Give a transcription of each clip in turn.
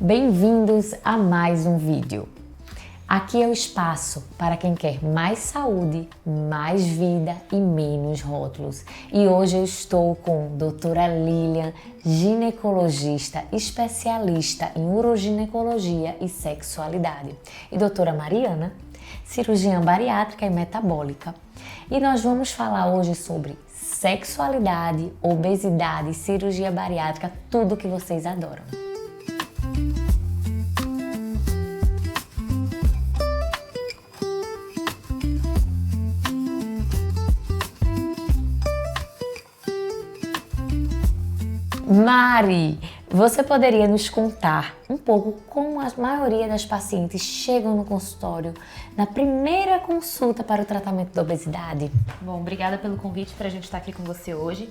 Bem-vindos a mais um vídeo. Aqui é o espaço para quem quer mais saúde, mais vida e menos rótulos. E hoje eu estou com a doutora Lilian, ginecologista, especialista em uroginecologia e sexualidade. E doutora Mariana, cirurgiã bariátrica e metabólica. E nós vamos falar hoje sobre sexualidade, obesidade, cirurgia bariátrica, tudo que vocês adoram. Mari, você poderia nos contar um pouco como a maioria das pacientes chegam no consultório na primeira consulta para o tratamento da obesidade? Bom, obrigada pelo convite para a gente estar aqui com você hoje.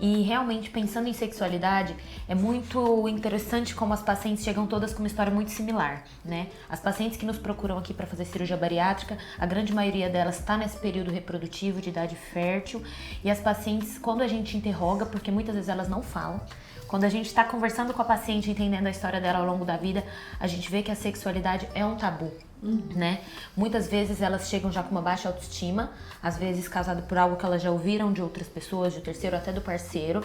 E realmente, pensando em sexualidade, é muito interessante como as pacientes chegam todas com uma história muito similar, né? As pacientes que nos procuram aqui para fazer cirurgia bariátrica, a grande maioria delas está nesse período reprodutivo de idade fértil. E as pacientes, quando a gente interroga, porque muitas vezes elas não falam, quando a gente está conversando com a paciente, entendendo a história dela ao longo da vida, a gente vê que a sexualidade é um tabu. Né? Muitas vezes elas chegam já com uma baixa autoestima, às vezes causada por algo que elas já ouviram de outras pessoas, de terceiro até do parceiro,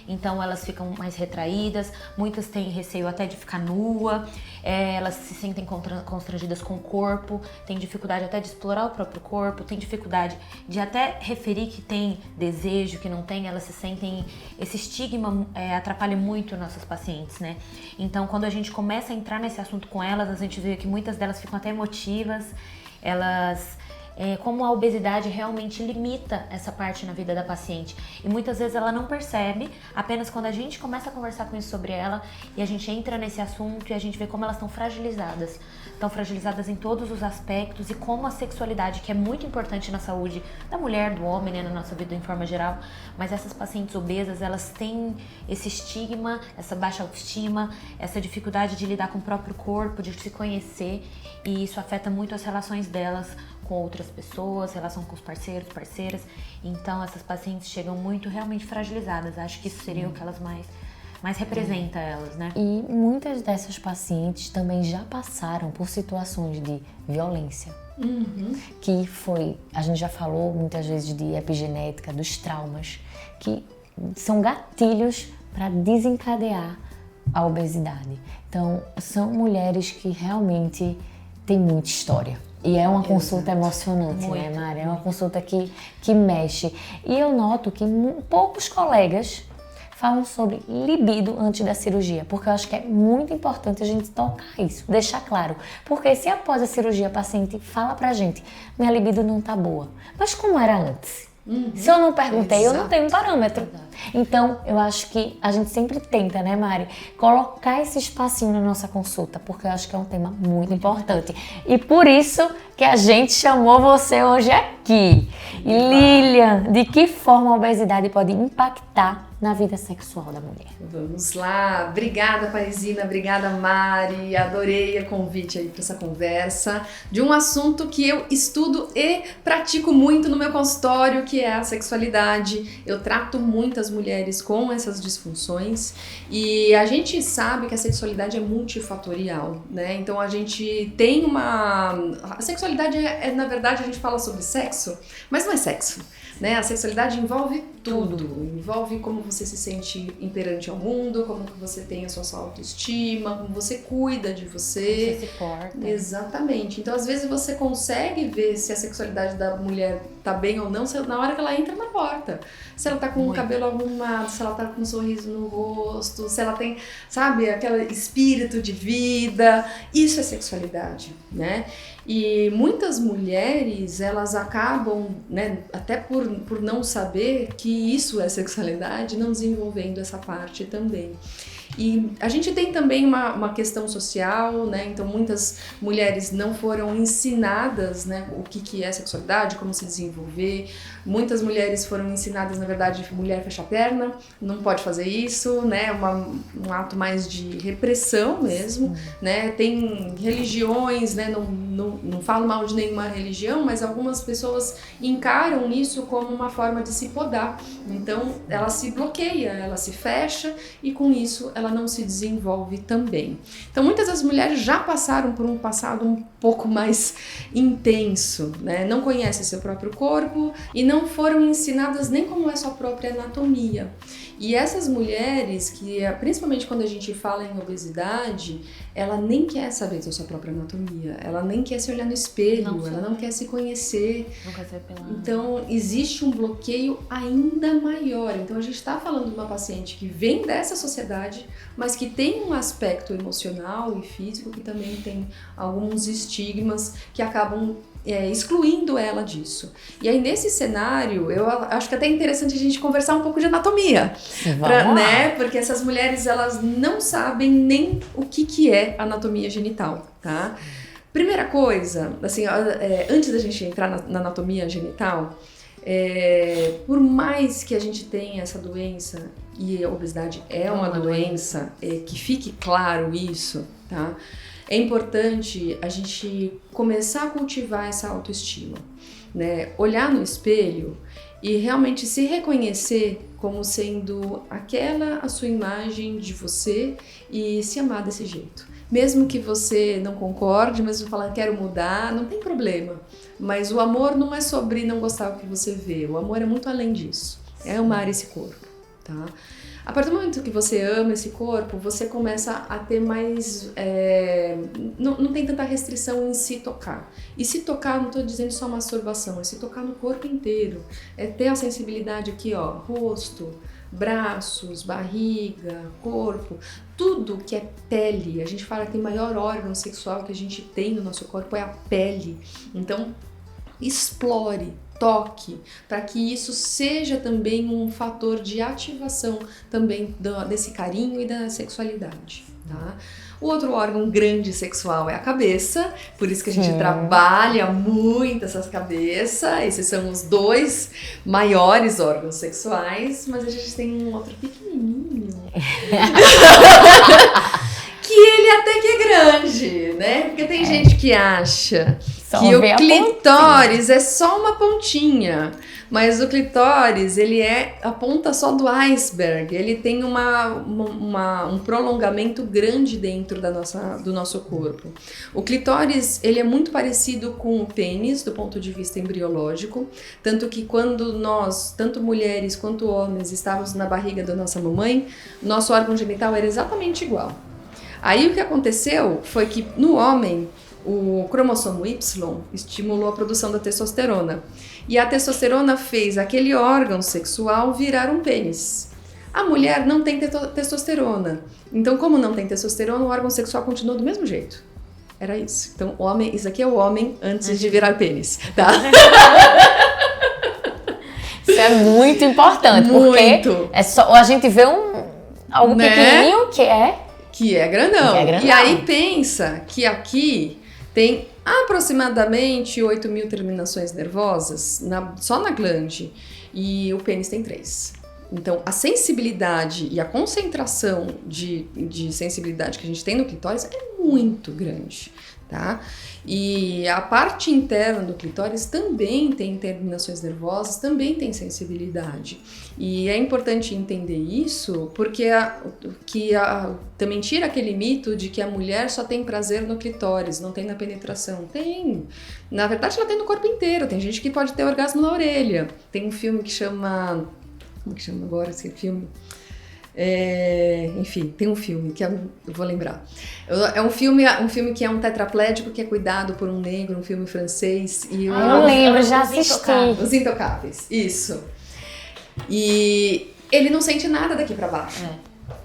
então elas ficam mais retraídas, muitas têm receio até de ficar nua, elas se sentem constrangidas com o corpo, têm dificuldade até de explorar o próprio corpo, têm dificuldade de até referir que tem desejo, que não tem, elas se sentem, esse estigma atrapalha muito nossas pacientes, né? Então quando a gente começa a entrar nesse assunto com elas, a gente vê que muitas delas ficam até emotivas, elas, como a obesidade realmente limita essa parte na vida da paciente e muitas vezes ela não percebe, apenas quando a gente começa a conversar com isso sobre ela e a gente entra nesse assunto e a gente vê como elas estão fragilizadas em todos os aspectos e como a sexualidade, que é muito importante na saúde da mulher, do homem, né, na nossa vida em forma geral, mas essas pacientes obesas, elas têm esse estigma, essa baixa autoestima, essa dificuldade de lidar com o próprio corpo, de se conhecer, e isso afeta muito as relações delas com outras pessoas, relação com os parceiros, parceiras. Então essas pacientes chegam muito realmente fragilizadas. Acho que isso seria o que elas mais representa elas, né? E muitas dessas pacientes também já passaram por situações de violência. Que foi, a gente já falou muitas vezes de epigenética, dos traumas, que são gatilhos para desencadear a obesidade. Então, são mulheres que realmente têm muita história. E é uma consulta emocionante, né, Mari? É uma consulta que mexe. E eu noto que poucos colegas falam sobre libido antes da cirurgia, porque eu acho que é muito importante a gente tocar isso, deixar claro. Porque se após a cirurgia a paciente fala pra gente, minha libido não tá boa, mas como era antes? Se eu não perguntei, eu não tenho um parâmetro. Então, eu acho que a gente sempre tenta, né, Mari, colocar esse espacinho na nossa consulta, porque eu acho que é um tema muito importante. E por isso que a gente chamou você hoje aqui. Lilian, de que forma a obesidade pode impactar na vida sexual da mulher? Vamos lá, obrigada Parisina, obrigada Mari, adorei o convite aí para essa conversa de um assunto que eu estudo e pratico muito no meu consultório, que é a sexualidade. Eu trato muitas mulheres com essas disfunções e a gente sabe que a sexualidade é multifatorial, né? Então a gente tem a sexualidade na verdade a gente fala sobre sexo, mas não é sexo, né? A sexualidade envolve tudo, envolve como você se sente imperante ao mundo, como que você tem a sua autoestima, como você cuida de você. Como você se porta. Exatamente. Então, às vezes você consegue ver se a sexualidade da mulher tá bem ou não na hora que ela entra na porta. Se ela tá com o cabelo arrumado, se ela tá com um sorriso no rosto, se ela tem, sabe, aquele espírito de vida. Isso é sexualidade, né? E muitas mulheres, elas acabam, né, até por não saber que isso é sexualidade, não desenvolvendo essa parte também. E a gente tem também uma questão social, né? Então muitas mulheres não foram ensinadas, né, o que é sexualidade, como se desenvolver. Muitas mulheres foram ensinadas, na verdade, mulher fecha a perna, não pode fazer isso, né? Um ato mais de repressão mesmo, né? Tem religiões, né? Não falo mal de nenhuma religião, mas algumas pessoas encaram isso como uma forma de se podar. Então ela se bloqueia, ela se fecha e com isso ela ela não se desenvolve também. Então, muitas das mulheres já passaram por um passado um pouco mais intenso, né? Não conhecem seu próprio corpo e não foram ensinadas nem como é sua própria anatomia. E essas mulheres, que principalmente quando a gente fala em obesidade, ela nem quer saber da sua própria anatomia, ela nem quer se olhar no espelho, ela não quer se conhecer. Não quer ser pelada. Então, existe um bloqueio ainda maior. Então, a gente está falando de uma paciente que vem dessa sociedade, mas que tem um aspecto emocional e físico que também tem alguns estigmas que acabam excluindo ela disso. E aí, nesse cenário, eu acho que até é interessante a gente conversar um pouco de anatomia. Né? Porque essas mulheres, elas não sabem nem o que é anatomia genital, tá? Primeira coisa, assim, antes da gente entrar na anatomia genital, por mais que a gente tenha essa doença, e a obesidade é uma doença, que fique claro isso, tá? É importante a gente começar a cultivar essa autoestima, né? Olhar no espelho e realmente se reconhecer como sendo aquela a sua imagem de você e se amar desse jeito. Mesmo que você não concorde, mesmo falando quero mudar, não tem problema. Mas o amor não é sobre não gostar do que você vê, o amor é muito além disso, é amar esse corpo, tá? A partir do momento que você ama esse corpo, você começa a ter mais... não tem tanta restrição em se tocar. E se tocar, não estou dizendo só masturbação, é se tocar no corpo inteiro. É ter a sensibilidade aqui, ó, rosto, braços, barriga, corpo, tudo que é pele. A gente fala que o maior órgão sexual que a gente tem no nosso corpo é a pele. Então, explore, toque, para que isso seja também um fator de ativação também desse carinho e da sexualidade, tá? O outro órgão grande sexual é a cabeça, por isso que a gente trabalha muito essas cabeças. Esses são os 2 maiores órgãos sexuais, mas a gente tem um outro pequenininho. Que ele até que é grande, né? Porque tem gente que acha que o clitóris é só uma pontinha, mas o clitóris, ele é a ponta só do iceberg, ele tem um prolongamento grande dentro do nosso corpo. O clitóris, ele é muito parecido com o pênis do ponto de vista embriológico, tanto que quando nós, tanto mulheres quanto homens, estávamos na barriga da nossa mamãe, nosso órgão genital era exatamente igual. Aí o que aconteceu foi que no homem, o cromossomo Y estimulou a produção da testosterona. E a testosterona fez aquele órgão sexual virar um pênis. A mulher não tem testosterona. Então, como não tem testosterona, o órgão sexual continuou do mesmo jeito. Era isso. Então, homem, isso aqui é o homem antes de virar pênis, tá? Isso é muito importante, porque a gente vê algo pequenininho que é grandão. E aí pensa que aqui tem aproximadamente 8.000 terminações nervosas só na glande e o pênis tem 3. Então, a sensibilidade e a concentração de sensibilidade que a gente tem no clitóris é muito grande, tá? E a parte interna do clitóris também tem terminações nervosas, também tem sensibilidade. E é importante entender isso porque também tira aquele mito de que a mulher só tem prazer no clitóris, não tem na penetração. Tem. Na verdade, ela tem no corpo inteiro. Tem gente que pode ter orgasmo na orelha. Tem um filme que chama... Como que chama agora esse filme? Enfim, tem um filme que eu vou lembrar. É um filme que é um tetraplégico que é cuidado por um negro, um filme francês. E eu lembro, já assisti. Os Intocáveis, isso. E ele não sente nada daqui pra baixo.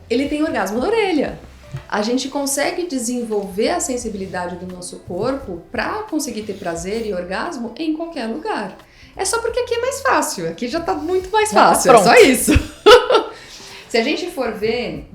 Ele tem orgasmo na orelha. A gente consegue desenvolver a sensibilidade do nosso corpo pra conseguir ter prazer e orgasmo em qualquer lugar. É só porque aqui é mais fácil. Aqui já tá muito mais fácil. É só isso. Se a gente for ver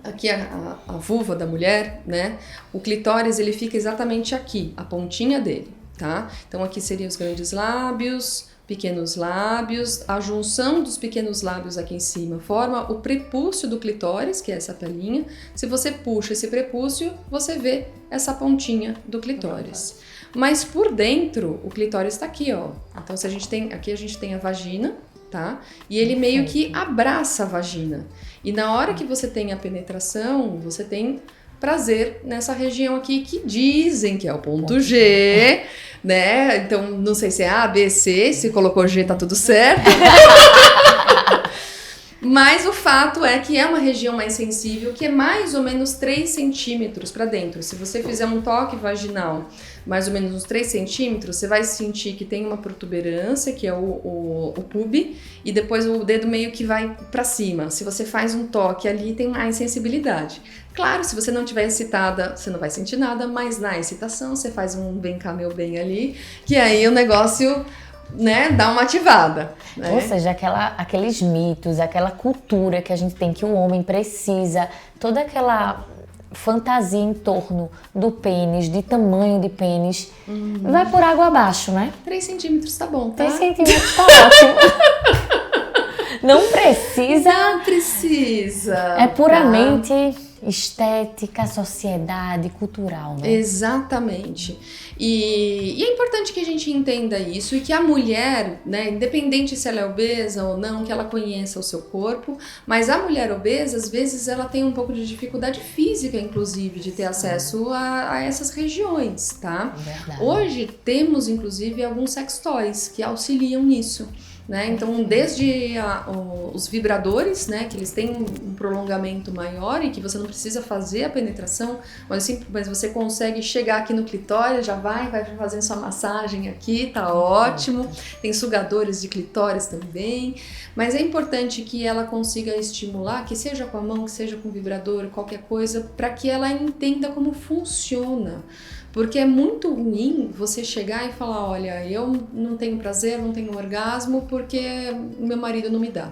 aqui a vulva da mulher, né? O clitóris, ele fica exatamente aqui, a pontinha dele, tá? Então aqui seriam os grandes lábios, pequenos lábios, a junção dos pequenos lábios aqui em cima forma o prepúcio do clitóris, que é essa pelinha. Se você puxa esse prepúcio, você vê essa pontinha do clitóris. Mas por dentro, o clitóris está aqui, ó. Então se a gente tem, aqui a gente tem a vagina, tá? E ele meio que abraça a vagina. E na hora que você tem a penetração, você tem prazer nessa região aqui que dizem que é o ponto G, né? Então, não sei se é A, B, C, se colocou G tá tudo certo. Mas o fato é que é uma região mais sensível, que é mais ou menos 3 centímetros para dentro. Se você fizer um toque vaginal, mais ou menos uns 3 centímetros, você vai sentir que tem uma protuberância, que é o pube, e depois o dedo meio que vai para cima. Se você faz um toque ali, tem mais sensibilidade. Claro, se você não estiver excitada, você não vai sentir nada, mas na excitação você faz um vem cá meu bem ali, que aí o negócio, né, dá uma ativada. Né? Ou seja, aqueles mitos, aquela cultura que a gente tem que o homem precisa, toda aquela fantasia em torno do pênis, de tamanho de pênis, vai por água abaixo, né? 3 centímetros tá bom, tá? 3 centímetros tá ótimo. Não precisa. Não precisa. É puramente estética, sociedade, cultural, né? Exatamente. E é importante que a gente entenda isso e que a mulher, né, independente se ela é obesa ou não, que ela conheça o seu corpo, mas a mulher obesa, às vezes, ela tem um pouco de dificuldade física, inclusive, de ter acesso a essas regiões, tá? Verdade. Hoje temos, inclusive, alguns sex toys que auxiliam nisso. Né? Então, desde os vibradores, né, que eles têm um prolongamento maior e que você não precisa fazer a penetração, mas você consegue chegar aqui no clitóris, já vai fazendo sua massagem aqui, tá ótimo. Tem sugadores de clitóris também, mas é importante que ela consiga estimular, que seja com a mão, que seja com o vibrador, qualquer coisa, para que ela entenda como funciona. Porque é muito ruim você chegar e falar, olha, eu não tenho prazer, não tenho orgasmo porque o meu marido não me dá,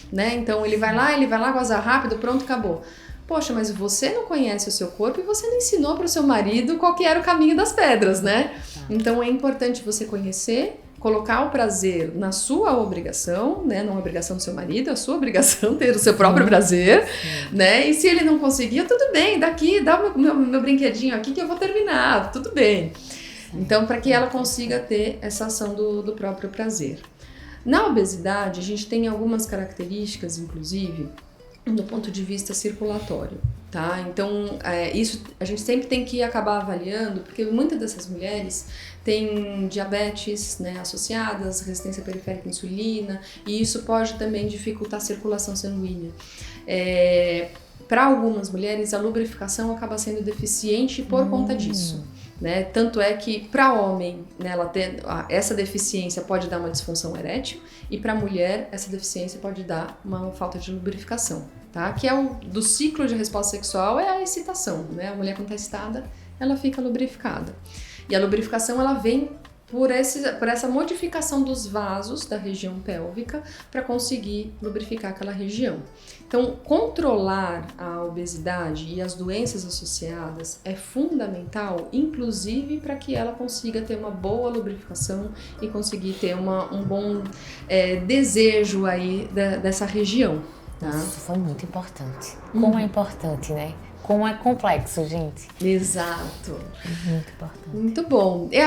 né? Então ele vai lá, goza rápido, pronto, acabou. Poxa, mas você não conhece o seu corpo e você não ensinou para o seu marido qual que era o caminho das pedras, né? Então é importante você conhecer, colocar o prazer na sua obrigação, né? Não a obrigação do seu marido, é a sua obrigação ter o seu próprio prazer, né? E se ele não conseguir, tudo bem, daqui, dá o meu brinquedinho aqui que eu vou terminar, tudo bem. Então, para que ela consiga ter essa ação do próprio prazer. Na obesidade, a gente tem algumas características, inclusive, do ponto de vista circulatório, tá? Então, isso a gente sempre tem que acabar avaliando, porque muitas dessas mulheres têm diabetes, né, associadas, resistência periférica à insulina, e isso pode também dificultar a circulação sanguínea. Para algumas mulheres, a lubrificação acaba sendo deficiente por conta disso. Né? Tanto é que para homem, né, essa deficiência pode dar uma disfunção erétil, e para mulher essa deficiência pode dar uma falta de lubrificação, tá? Que é do ciclo de resposta sexual, é a excitação, né? A mulher quando está excitada, ela fica lubrificada. E a lubrificação ela vem por essa modificação dos vasos da região pélvica para conseguir lubrificar aquela região. Então, controlar a obesidade e as doenças associadas é fundamental, inclusive para que ela consiga ter uma boa lubrificação e conseguir ter um bom desejo aí dessa região. Tá? Isso foi muito importante. Como é importante, né? Como é complexo, gente. Exato. Muito importante. Muito bom. E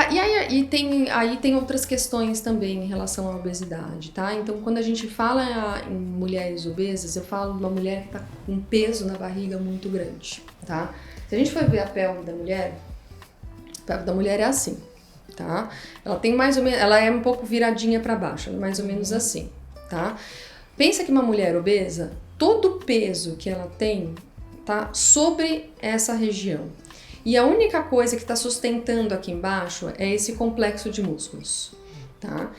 aí tem outras questões também em relação à obesidade, tá? Então, quando a gente fala em mulheres obesas, eu falo de uma mulher que tá com um peso na barriga muito grande, tá? Se a gente for ver a pelve da mulher é assim, tá? Ela tem mais ou menos, ela é um pouco viradinha para baixo, mais ou menos assim, tá? Pensa que uma mulher obesa, todo o peso que ela tem tá sobre essa região. E a única coisa que está sustentando aqui embaixo é esse complexo de músculos, tá?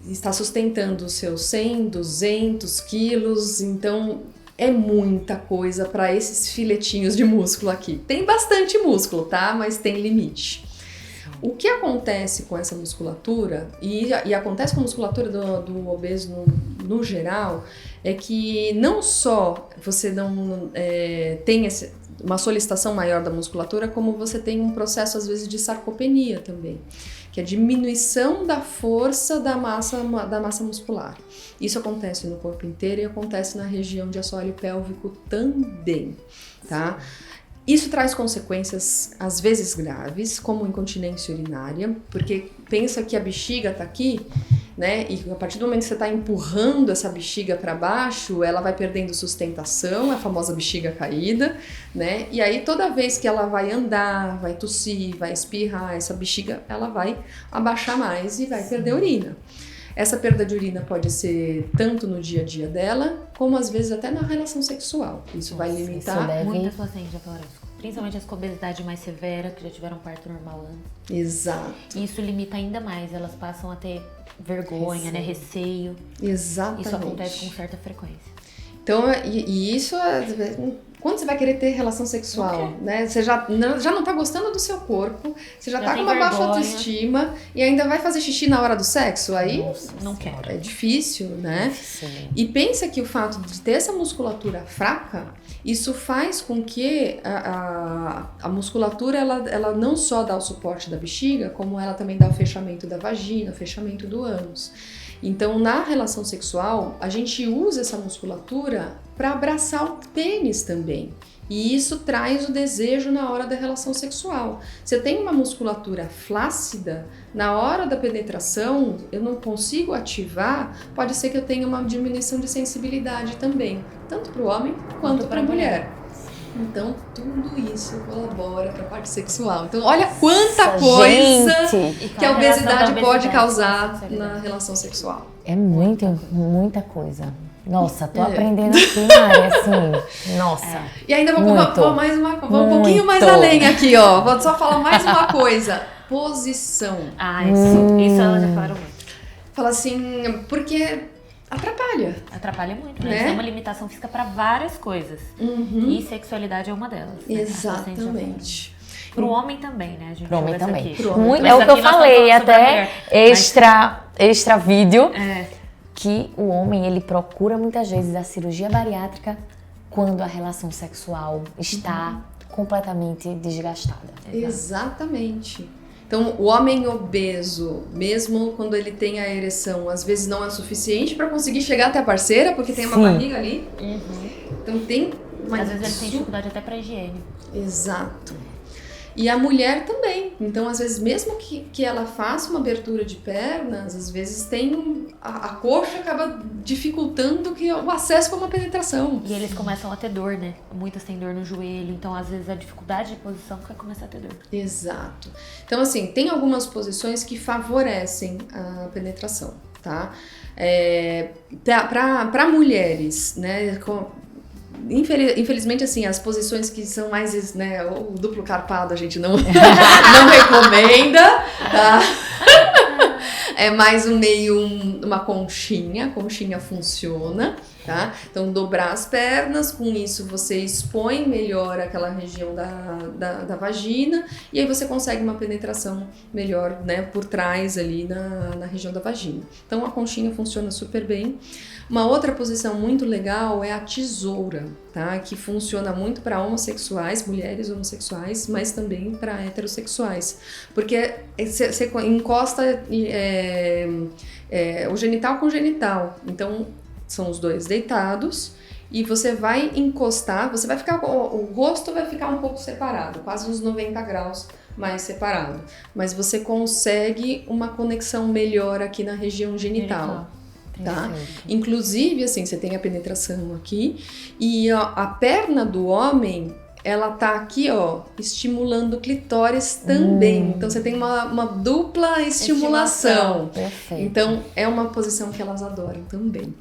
Está sustentando os seus 100, 200 quilos, então é muita coisa para esses filetinhos de músculo aqui. Tem bastante músculo, tá? Mas tem limite. O que acontece com essa musculatura, e acontece com a musculatura do obeso no geral, é que não só você não tem uma solicitação maior da musculatura, como você tem um processo, às vezes, de sarcopenia também, que é a diminuição da força da massa muscular. Isso acontece no corpo inteiro e acontece na região de assoalho pélvico também, tá? Isso traz consequências, às vezes graves, como incontinência urinária, porque pensa que a bexiga está aqui, né? E a partir do momento que você está empurrando essa bexiga para baixo, ela vai perdendo sustentação, a famosa bexiga caída, né? E aí toda vez que ela vai andar, vai tossir, vai espirrar, essa bexiga ela vai abaixar mais e vai perder urina. Essa perda de urina pode ser tanto no dia a dia dela, como às vezes até na relação sexual. Isso vai limitar. Muitas pacientes já falaram isso. Principalmente as com obesidade mais severa, que já tiveram parto normal antes. Exato. Isso limita ainda mais, elas passam a ter vergonha, né? Receio. Exatamente. Isso acontece com certa frequência. Então, e isso, quando você vai querer ter relação sexual, né? Você já não tá gostando do seu corpo, você já tá com uma baixa autoestima e ainda vai fazer xixi na hora do sexo, aí não quero. É difícil, né? Sim. E pensa que o fato de ter essa musculatura fraca, isso faz com que a musculatura, ela não só dá o suporte da bexiga, como ela também dá o fechamento da vagina, o fechamento do ânus. Então, na relação sexual, a gente usa essa musculatura para abraçar o pênis também. E isso traz o desejo na hora da relação sexual. Se eu tenho uma musculatura flácida, na hora da penetração, eu não consigo ativar, pode ser que eu tenha uma diminuição de sensibilidade também, tanto para o homem quanto para a mulher. Então, tudo isso colabora para a parte sexual. Então, olha quanta coisa que a obesidade pode causar na relação sexual. É muita coisa. Nossa, tô aprendendo aqui, Mari, assim, nossa. E ainda vou um pouquinho mais além aqui, ó. Vou só falar mais uma coisa. Posição. Isso elas já falaram muito. Fala assim, porque atrapalha. Atrapalha muito, né? É uma limitação física para várias coisas. E sexualidade é uma delas. Né? Exatamente. Pro homem também, né? A gente pro homem também. Muito, é o que eu falei, até extra vídeo, que o homem, ele procura muitas vezes a cirurgia bariátrica quando a relação sexual está completamente desgastada. Exatamente. Então, o homem obeso, mesmo quando ele tem a ereção, às vezes não é suficiente para conseguir chegar até a parceira, porque tem uma barriga ali. Então, tem uma... Às vezes ele tem dificuldade até para higiene. Exato. E a mulher também. Então, às vezes, mesmo que ela faça uma abertura de pernas, às vezes tem a coxa acaba dificultando o acesso para uma penetração. E eles começam a ter dor, né? Muitas têm dor no joelho, então às vezes a dificuldade de posição vai começar a ter dor. Exato. Então, assim, tem algumas posições que favorecem a penetração, tá? Para mulheres, né? Infelizmente, assim, as posições que são mais, né, o duplo carpado a gente não recomenda, tá? É mais uma conchinha, a conchinha funciona, tá? Então, dobrar as pernas, com isso você expõe melhor aquela região da vagina e aí você consegue uma penetração melhor, né, por trás ali na região da vagina. Então, a conchinha funciona super bem. Uma outra posição muito legal é a tesoura, tá? Que funciona muito para homossexuais, mulheres homossexuais, mas também para heterossexuais. Porque você encosta o genital com o genital. Então, são os dois deitados e você vai encostar, o rosto vai ficar um pouco separado, quase uns 90 graus mais separado. Mas você consegue uma conexão melhor aqui na região genital. Tá? Inclusive, assim, você tem a penetração aqui e a perna do homem, ela tá aqui, ó, estimulando o clitóris também. Então, você tem uma dupla estimulação. Perfeito. Então, é uma posição que elas adoram também.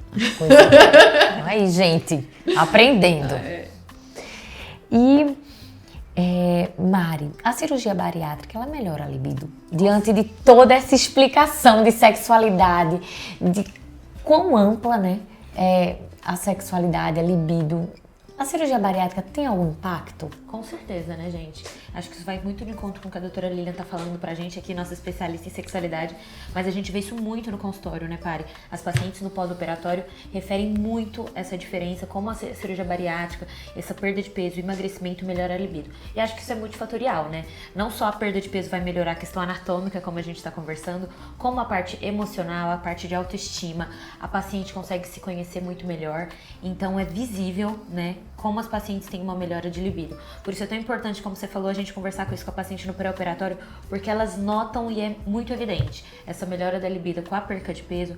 Aí, gente, aprendendo. E, Mari, a cirurgia bariátrica, ela melhora a libido? Diante de toda essa explicação de sexualidade, de quão ampla, né, é a sexualidade, a libido, a cirurgia bariátrica tem algum impacto? Com certeza, né, gente? Acho que isso vai muito de encontro com o que a doutora Lilian tá falando pra gente aqui, nossa especialista em sexualidade, mas a gente vê isso muito no consultório, né, Pari? As pacientes no pós-operatório referem muito essa diferença, como a cirurgia bariátrica, essa perda de peso, emagrecimento melhora a libido. E acho que isso é multifatorial, né? Não só a perda de peso vai melhorar a questão anatômica, como a gente tá conversando, como a parte emocional, a parte de autoestima, a paciente consegue se conhecer muito melhor, então é visível, né, como as pacientes têm uma melhora de libido. Por isso é tão importante, como você falou, a gente conversar com isso com a paciente no pré-operatório, porque elas notam e é muito evidente essa melhora da libido com a perca de peso,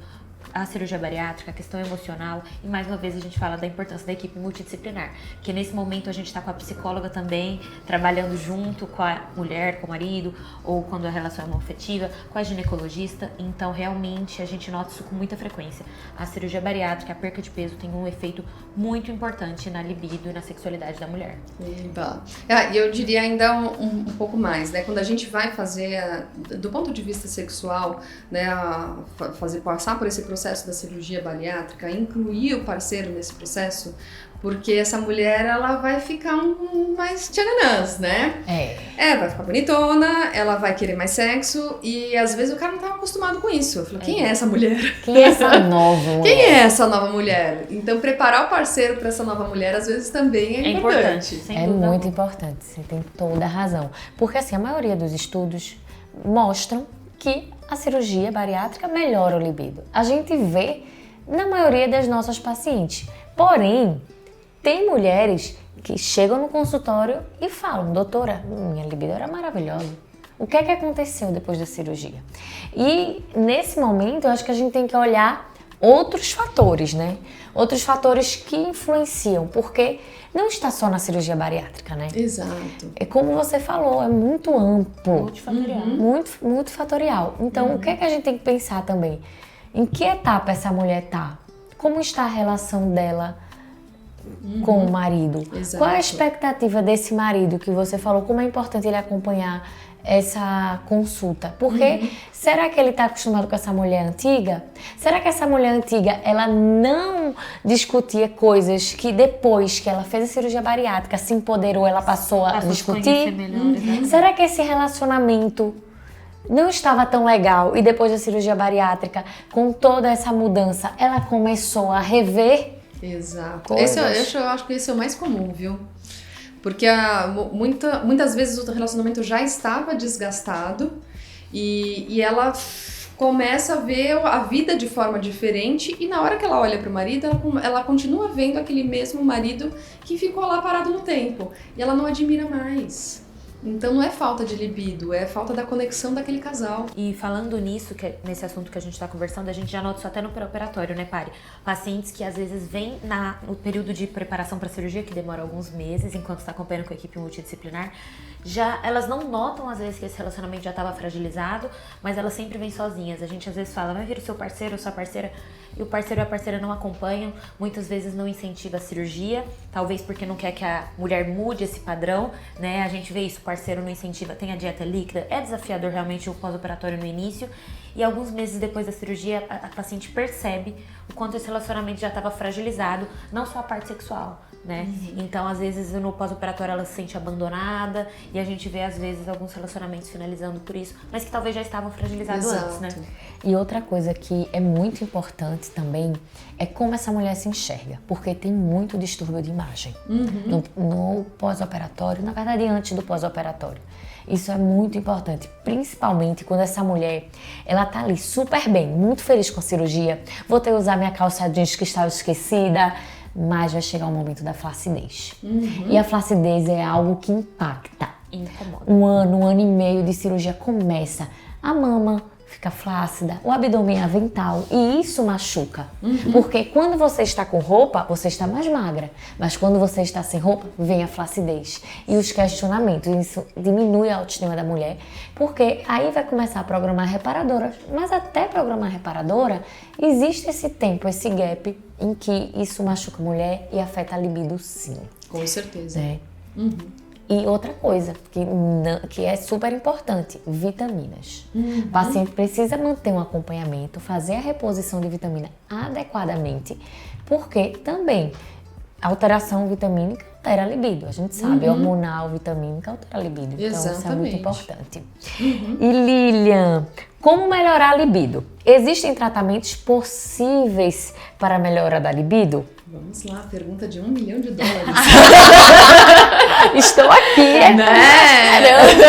a cirurgia bariátrica, a questão emocional, e mais uma vez a gente fala da importância da equipe multidisciplinar, que nesse momento a gente está com a psicóloga também, trabalhando junto com a mulher, com o marido, ou quando a relação é homoafetiva, com a ginecologista, então realmente a gente nota isso com muita frequência. A cirurgia bariátrica, a perca de peso tem um efeito muito importante na libido e na sexualidade da mulher. E eu diria ainda um pouco mais, né? Quando a gente vai fazer, do ponto de vista sexual, né, passar por esse processo da cirurgia bariátrica, incluir o parceiro nesse processo, porque essa mulher, ela vai ficar mais tchananãs, né? Vai ficar bonitona, ela vai querer mais sexo, e às vezes o cara não estava acostumado com isso. Eu falo, quem é essa mulher? Quem é essa nova mulher? Quem é essa nova mulher? Então, preparar o parceiro para essa nova mulher, às vezes, também é importante. É muito importante, você tem toda a razão. Porque, assim, a maioria dos estudos mostram que a cirurgia bariátrica melhora o libido. A gente vê na maioria das nossas pacientes. Porém, tem mulheres que chegam no consultório e falam, doutora, minha libido era maravilhosa. O que é que aconteceu depois da cirurgia? E nesse momento, eu acho que a gente tem que olhar outros fatores, né? Outros fatores que influenciam, porque não está só na cirurgia bariátrica, né? Exato. É como você falou, é muito amplo. Multifatorial. Muito fatorial. Então, o que é que a gente tem que pensar também? Em que etapa essa mulher tá? Como está a relação dela com o marido? Exato. Qual é a expectativa desse marido que você falou? Como é importante ele acompanhar essa consulta? Porque será que ele está acostumado com essa mulher antiga? Será que essa mulher antiga, ela não discutia coisas que depois que ela fez a cirurgia bariátrica, se empoderou, ela passou a discutir? Melhor, Será que esse relacionamento não estava tão legal e depois da cirurgia bariátrica, com toda essa mudança, ela começou a rever? Exato. Coisas? Eu acho que esse é o mais comum, viu? Porque muitas vezes o relacionamento já estava desgastado e ela começa a ver a vida de forma diferente, e na hora que ela olha para o marido, ela continua vendo aquele mesmo marido que ficou lá parado no tempo, e ela não admira mais. Então não é falta de libido, é falta da conexão daquele casal. E falando nisso, nesse assunto que a gente está conversando, a gente já nota isso até no pré-operatório, né, Pari? Pacientes que às vezes vêm no período de preparação para cirurgia, que demora alguns meses, enquanto está acompanhando com a equipe multidisciplinar, elas não notam às vezes que esse relacionamento já estava fragilizado, mas elas sempre vêm sozinhas. A gente às vezes fala, vai vir o seu parceiro ou sua parceira, e o parceiro e a parceira não acompanham, muitas vezes não incentiva a cirurgia, talvez porque não quer que a mulher mude esse padrão, né? A gente vê isso, o parceiro não incentiva, tem a dieta líquida, é desafiador realmente o pós-operatório no início, e alguns meses depois da cirurgia a paciente percebe o quanto esse relacionamento já estava fragilizado, não só a parte sexual, né? Então, às vezes, no pós-operatório ela se sente abandonada, e a gente vê, às vezes, alguns relacionamentos finalizando por isso, mas que talvez já estavam fragilizados antes, né? E outra coisa que é muito importante também é como essa mulher se enxerga, porque tem muito distúrbio de imagem no pós-operatório, na verdade, antes do pós-operatório. Isso é muito importante, principalmente quando essa mulher, ela tá ali super bem, muito feliz com a cirurgia, vou ter que usar minha calça jeans que estava esquecida, mas vai chegar o momento da flacidez. E a flacidez é algo que impacta. Incomoda. Um ano e meio de cirurgia começa, a mama fica flácida, o abdômen é avental, e isso machuca. Porque quando você está com roupa, você está mais magra, mas quando você está sem roupa, vem a flacidez e os questionamentos. Isso diminui a autoestima da mulher, porque aí vai começar a programar reparadoras, mas até programar reparadora, existe esse tempo, esse gap em que isso machuca a mulher e afeta a libido, sim. Com certeza. É. E outra coisa que é super importante, vitaminas. O paciente precisa manter um acompanhamento, fazer a reposição de vitamina adequadamente, porque também alteração vitamínica altera a libido. A gente sabe, hormonal, vitamínica altera a libido. Então isso é muito importante. E Lilian, como melhorar a libido? Existem tratamentos possíveis para a melhora da libido? Vamos lá, pergunta de $1 milhão. Estou aqui, né?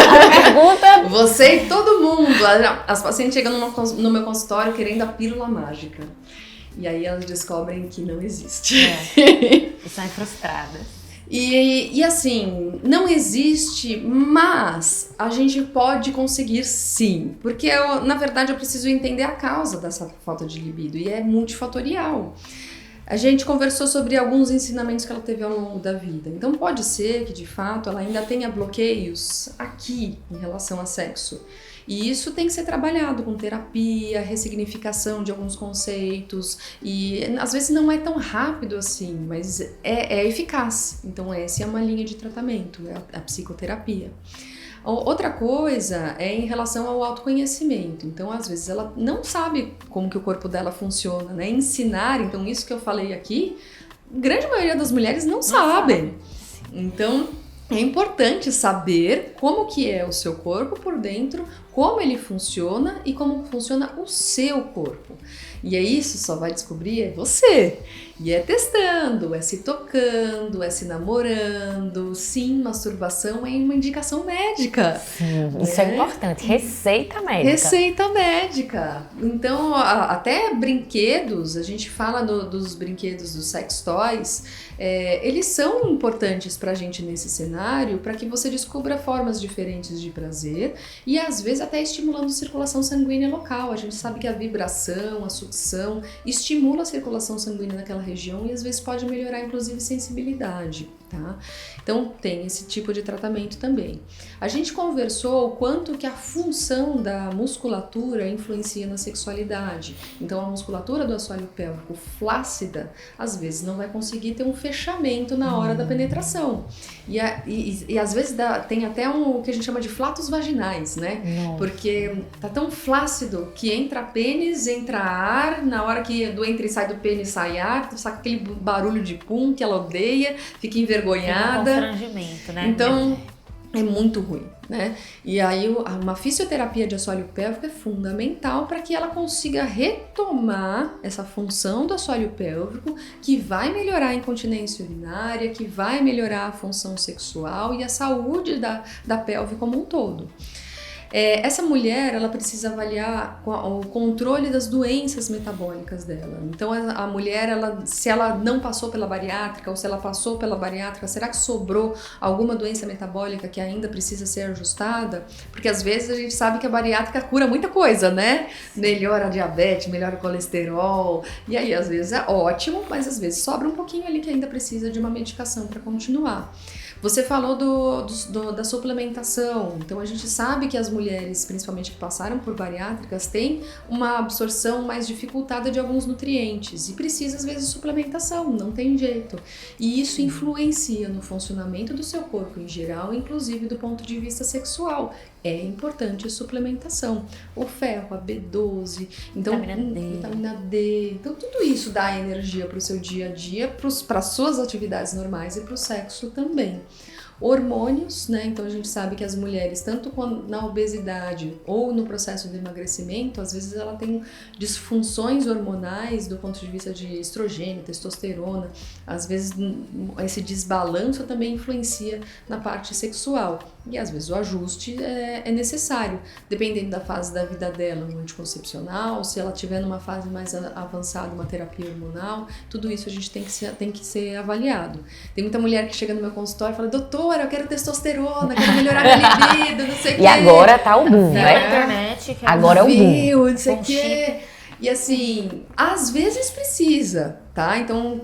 A pergunta... Você e todo mundo. As pacientes chegam no meu consultório querendo a pílula mágica. E aí elas descobrem que não existe. E saem frustradas. E assim, não existe, mas a gente pode conseguir sim. Porque, na verdade, eu preciso entender a causa dessa falta de libido. E é multifatorial. A gente conversou sobre alguns ensinamentos que ela teve ao longo da vida. Então, pode ser que, de fato, ela ainda tenha bloqueios aqui em relação a sexo. E isso tem que ser trabalhado com terapia, ressignificação de alguns conceitos. E às vezes não é tão rápido assim, mas é eficaz. Então essa é uma linha de tratamento, é a psicoterapia. Outra coisa é em relação ao autoconhecimento. Então, às vezes, ela não sabe como que o corpo dela funciona, né? Ensinar, então isso que eu falei aqui, a grande maioria das mulheres não sabem. Então, é importante saber como que é o seu corpo por dentro, como ele funciona e como funciona o seu corpo. E é isso, só vai descobrir você. E é testando, é se tocando, é se namorando. Sim, masturbação é uma indicação médica. Sim, isso é importante. Receita médica. Receita médica. Então, até brinquedos, a gente fala dos brinquedos, dos sex toys, eles são importantes pra gente nesse cenário, para que você descubra formas diferentes de prazer e às vezes até estimulando a circulação sanguínea local. A gente sabe que a vibração, a sucção estimula a circulação sanguínea naquela região e às vezes pode melhorar inclusive sensibilidade, tá? Então tem esse tipo de tratamento também. A gente conversou o quanto que a função da musculatura influencia na sexualidade. Então a musculatura do assoalho pélvico flácida às vezes não vai conseguir ter um fechamento na hora da penetração. E às vezes tem até o que a gente chama de flatos vaginais, né? Porque tá tão flácido que entra pênis, entra ar, na hora que do entra e sai do pênis sai ar, saca aquele barulho de pum que ela odeia, fica envergonhada. Tem um constrangimento, né? Então é muito ruim, né? E aí uma fisioterapia de assoalho pélvico é fundamental para que ela consiga retomar essa função do assoalho pélvico, que vai melhorar a incontinência urinária, que vai melhorar a função sexual e a saúde da pelve como um todo. Essa mulher, ela precisa avaliar o controle das doenças metabólicas dela. Então, a mulher, se ela não passou pela bariátrica ou se ela passou pela bariátrica, será que sobrou alguma doença metabólica que ainda precisa ser ajustada? Porque às vezes a gente sabe que a bariátrica cura muita coisa, né? Melhora a diabetes, melhora o colesterol. E aí, às vezes é ótimo, mas às vezes sobra um pouquinho ali que ainda precisa de uma medicação para continuar. Você falou da suplementação, então a gente sabe que as mulheres, principalmente que passaram por bariátricas, têm uma absorção mais dificultada de alguns nutrientes e precisa às vezes de suplementação, não tem jeito. E isso influencia no funcionamento do seu corpo em geral, inclusive do ponto de vista sexual. É importante a suplementação, o ferro, a B12, então, vitamina D. Então tudo isso dá energia para o seu dia a dia, para as suas atividades normais e para o sexo também. Hormônios, né? Então a gente sabe que as mulheres, tanto na obesidade ou no processo de emagrecimento, às vezes ela tem disfunções hormonais do ponto de vista de estrogênio, testosterona. Às vezes esse desbalanço também influencia na parte sexual. E às vezes o ajuste é necessário, dependendo da fase da vida dela, um anticoncepcional, se ela tiver numa fase mais avançada, uma terapia hormonal, tudo isso a gente tem que ser avaliado. Tem muita mulher que chega no meu consultório e fala: doutora, eu quero testosterona, quero melhorar minha libido, não sei o quê. E agora tá o boom, né? A internet, que agora é o boom. Não sei o quê. E assim, às vezes precisa, tá? Então,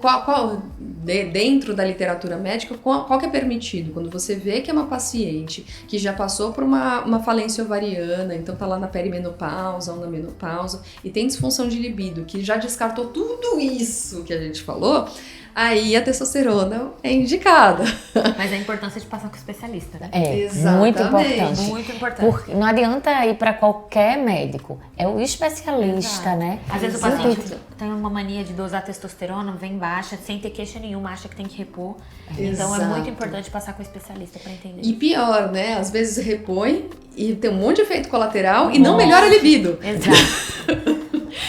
dentro da literatura médica, qual que é permitido? Quando você vê que é uma paciente que já passou por uma falência ovariana, então tá lá na perimenopausa ou na menopausa, e tem disfunção de libido, que já descartou tudo isso que a gente falou, aí a testosterona é indicada. Mas a importância de passar com o especialista, né? Muito importante. Muito importante. Porque não adianta ir para qualquer médico, é o especialista, né? Às vezes o paciente tem uma mania de dosar testosterona, vem baixa, sem ter queixa nenhuma, acha que tem que repor. Então é muito importante passar com o especialista para entender. E pior, né? Às vezes repõe e tem um monte de efeito colateral e não melhora a libido. Exato.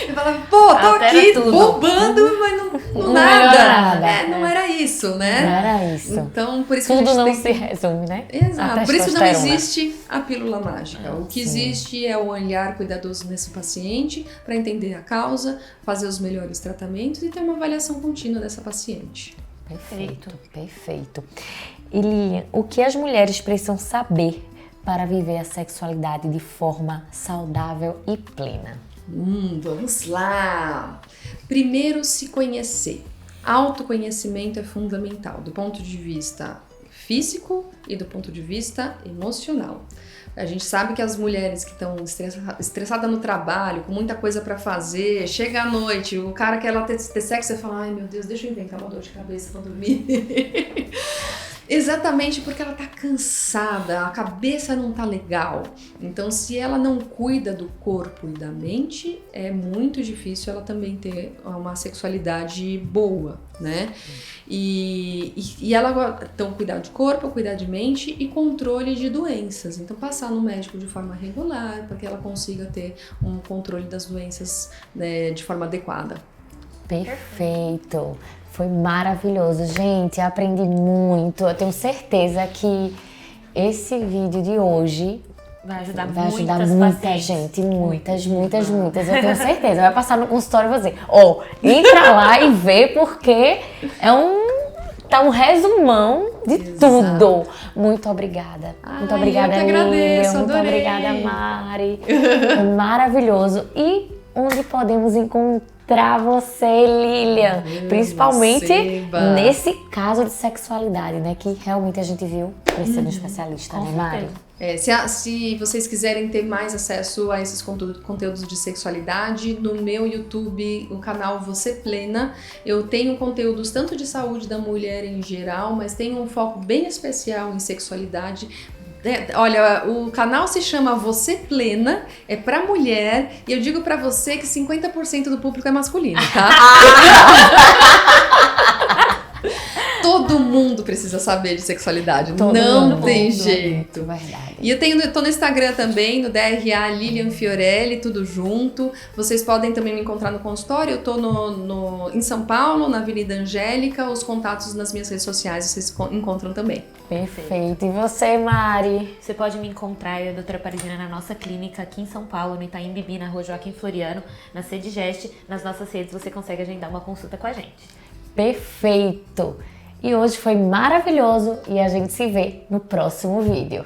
Eu falava, pô, tô aqui bombando, mas não nada. Não era isso, né? Não era isso. Então, por isso tudo que a gente não se resume, né? Exato. Por isso não existe a pílula mágica. O que existe é o olhar cuidadoso nesse paciente para entender a causa, fazer os melhores tratamentos e ter uma avaliação contínua dessa paciente. Perfeito. E Lilian, o que as mulheres precisam saber para viver a sexualidade de forma saudável e plena? Vamos lá! Primeiro, se conhecer. Autoconhecimento é fundamental do ponto de vista físico e do ponto de vista emocional. A gente sabe que as mulheres que estão estressadas no trabalho, com muita coisa pra fazer, chega à noite, o cara quer ela ter sexo, você fala, ai meu Deus, deixa eu inventar uma dor de cabeça pra dormir. Exatamente porque ela tá cansada, a cabeça não tá legal. Então, se ela não cuida do corpo e da mente, é muito difícil ela também ter uma sexualidade boa, né? E ela, então, cuidar de corpo, cuidar de mente e controle de doenças. Então, passar no médico de forma regular, para que ela consiga ter um controle das doenças, né, de forma adequada. Perfeito! Foi maravilhoso, gente, aprendi muito. Eu tenho certeza que esse vídeo de hoje vai ajudar muita gente, muitas. Eu tenho certeza. Vai passar no consultório e você, entra lá e vê, porque tá um resumão de tudo. Muito obrigada. Muito obrigada, Lilian. Muito obrigada, Mari. Foi maravilhoso. E onde podemos encontrar você, Lilian, principalmente nesse caso de sexualidade, né, que realmente a gente viu precisa de um especialista, né, Mari? Se vocês quiserem ter mais acesso a esses conteúdos de sexualidade, no meu YouTube, o canal Você Plena, eu tenho conteúdos tanto de saúde da mulher em geral, mas tenho um foco bem especial em sexualidade. Olha, o canal se chama Você Plena, é pra mulher, e eu digo pra você que 50% do público é masculino, tá? Todo mundo precisa saber de sexualidade, não tem jeito. Verdade. E eu tô no Instagram também, no DRA Lilian Fiorelli, tudo junto. Vocês podem também me encontrar no consultório, eu tô em São Paulo, na Avenida Angélica, os contatos nas minhas redes sociais vocês encontram também. Perfeito. E você, Mari? Você pode me encontrar, eu e a doutora Parisina, na nossa clínica aqui em São Paulo, no Itaim Bibi, na rua Joaquim Floriano, na Sedigest. Nas nossas redes você consegue agendar uma consulta com a gente. Perfeito! E hoje foi maravilhoso e a gente se vê no próximo vídeo.